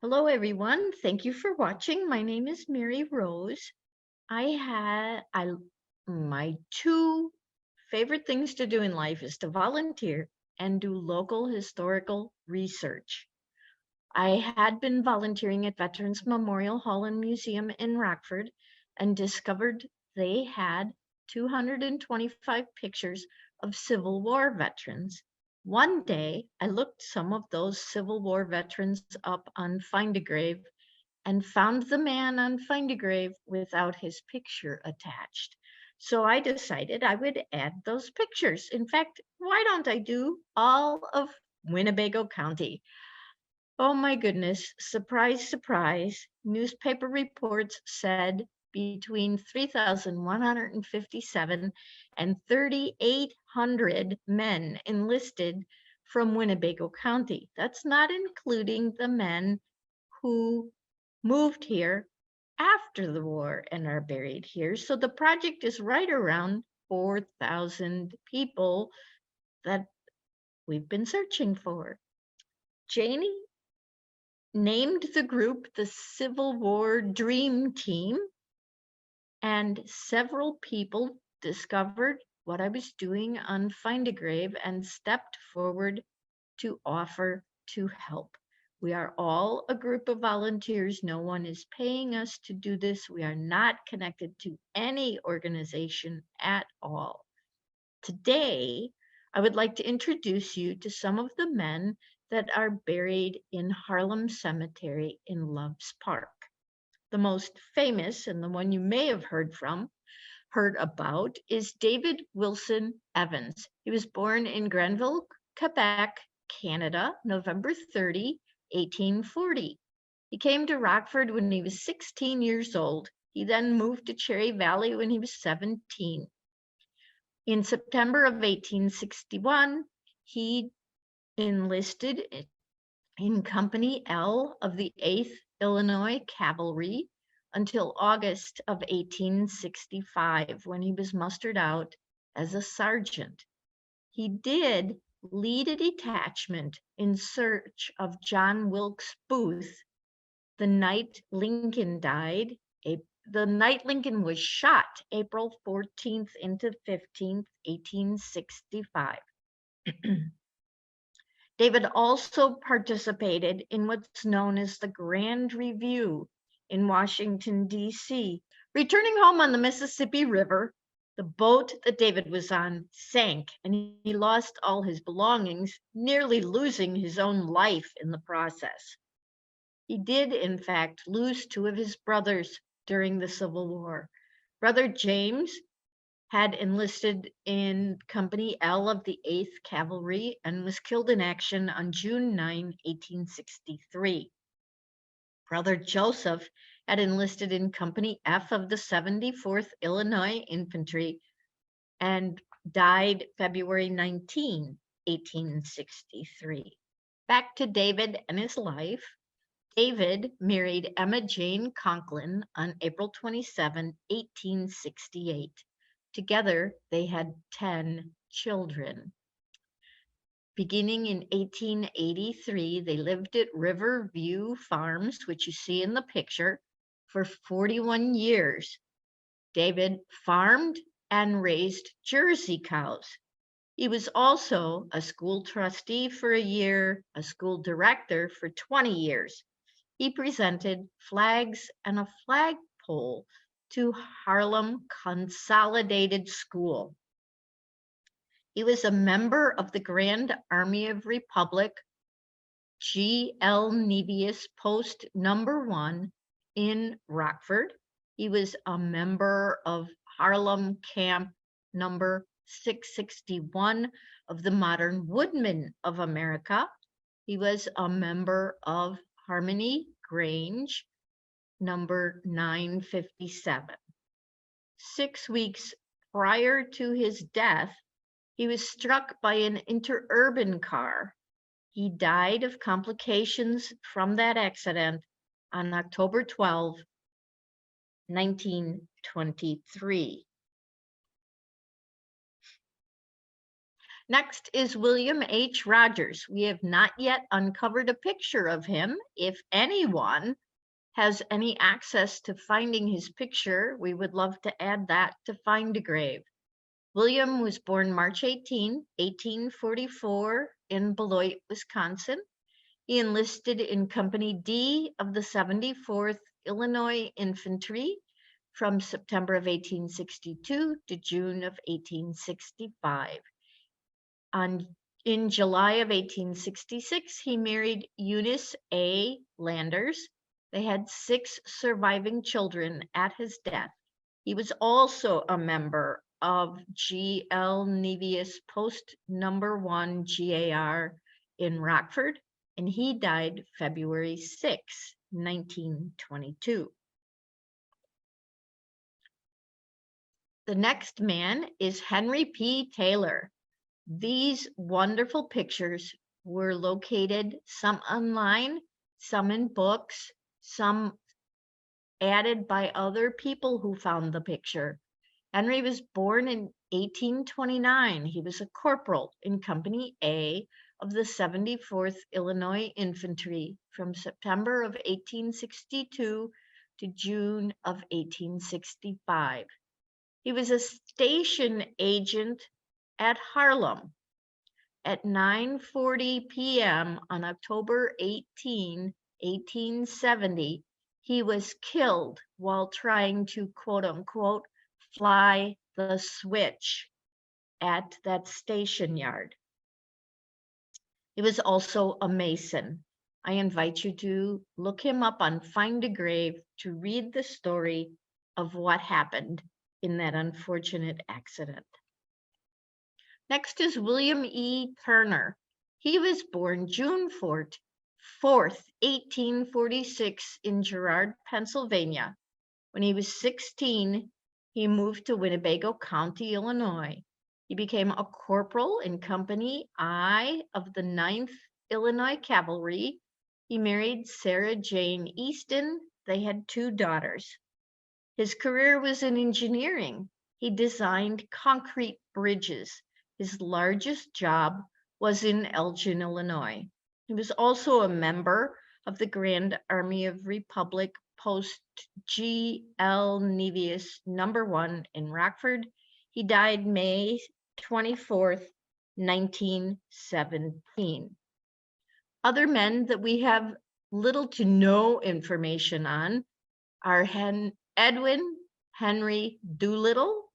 Hello, everyone. Thank you for watching. My name is Mary Rose. My two favorite things to do in life is to volunteer and do local historical research. I had been volunteering at Veterans Memorial Hall and Museum in Rockford and discovered they had 225 pictures of Civil War veterans. One day, I looked some of those Civil War veterans up on Find a Grave and found the man on Find a Grave without his picture attached. So I decided I would add those pictures. In fact, why don't I do all of Winnebago County? Oh my goodness, surprise, surprise. Newspaper reports said between 3,157 and 3,800 men enlisted from Winnebago County. That's not including the men who moved here after the war and are buried here. So the project is right around 4,000 people that we've been searching for. Janie named the group the Civil War Dream Team, and several people discovered what I was doing on Find a Grave and stepped forward to offer to help. We are all a group of volunteers. No one is paying us to do this. We are not connected to any organization at all. Today, I would like to introduce you to some of the men that are buried in Harlem Cemetery in Loves Park. The most famous, and the one you may have heard about, is David Wilson Evans. He was born in Grenville, Quebec, Canada, November 30, 1840. He came to Rockford when he was 16 years old. He then moved to Cherry Valley when he was 17. In September of 1861, he enlisted in Company L of the 8th Illinois Cavalry until August of 1865, when he was mustered out as a sergeant. He did lead a detachment in search of John Wilkes Booth the night Lincoln died. The night Lincoln was shot, April 14th into 15th, 1865. David also participated in what's known as the Grand Review in Washington, D.C. Returning home on the Mississippi River, the boat that David was on sank, and he lost all his belongings, nearly losing his own life in the process. He did, in fact, lose two of his brothers during the Civil War. Brother James had enlisted in Company L of the 8th Cavalry and was killed in action on June 9, 1863. Brother Joseph had enlisted in Company F of the 74th Illinois Infantry and died February 19, 1863. Back to David and his life. David married Emma Jane Conklin on April 27, 1868. Together, they had 10 children. Beginning in 1883, they lived at Riverview Farms, which you see in the picture, for 41 years. David farmed and raised Jersey cows. He was also a school trustee for a year, a school director for 20 years. He presented flags and a flagpole to Harlem Consolidated School. He was a member of the Grand Army of Republic, G.L. Nevius Post Number 1 in Rockford. He was a member of Harlem Camp Number 661 of the Modern Woodmen of America. He was a member of Harmony Grange, number 957. 6 weeks prior to his death, he was struck by an interurban car. He died of complications from that accident on October 12, 1923. Next is William H. Rogers. We have not yet uncovered a picture of him. If anyone has any access to finding his picture, we would love to add that to Find a Grave. William was born March 18, 1844 in Beloit, Wisconsin. He enlisted in Company D of the 74th Illinois Infantry from September of 1862 to June of 1865. In July of 1866, he married Eunice A. Landers. They had 6 surviving children at his death. He was also a member of G.L. Nevius Post Number 1 GAR in Rockford, and he died February 6, 1922. The next man is Henry P. Taylor. These wonderful pictures were located, some online, some in books, some added by other people who found the picture. Henry was born in 1829. He was a corporal in Company A of the 74th Illinois Infantry from September of 1862 to June of 1865. He was a station agent at Harlem. At 9:40 p.m. on October 18, 1870, he was killed while trying to, quote unquote, fly the switch at that station yard. He was also a Mason. I invite you to look him up on Find a Grave to read the story of what happened in that unfortunate accident. Next is William E. Turner. He was born June 4th, 1846 in Girard, Pennsylvania. When he was 16, he moved to Winnebago County, Illinois. He became a corporal in Company I of the 9th Illinois Cavalry. He married Sarah Jane Easton. They had 2 daughters. His career was in engineering. He designed concrete bridges. His largest job was in Elgin, Illinois. He was also a member of the Grand Army of Republic Post G.L. Nevius Number 1 in Rockford. He died May 24th, 1917. Other men that we have little to no information on are Edwin Henry Doolittle,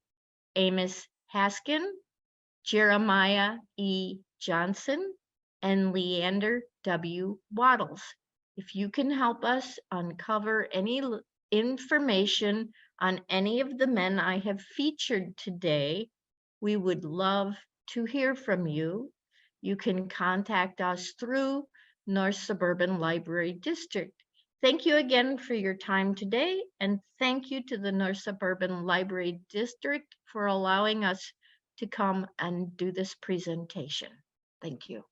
Amos Haskin, Jeremiah E. Johnson, and Leander W. Waddles. If you can help us uncover any information on any of the men I have featured today, we would love to hear from you. You can contact us through North Suburban Library District. Thank you again for your time today, and thank you to the North Suburban Library District for allowing us to come and do this presentation. Thank you.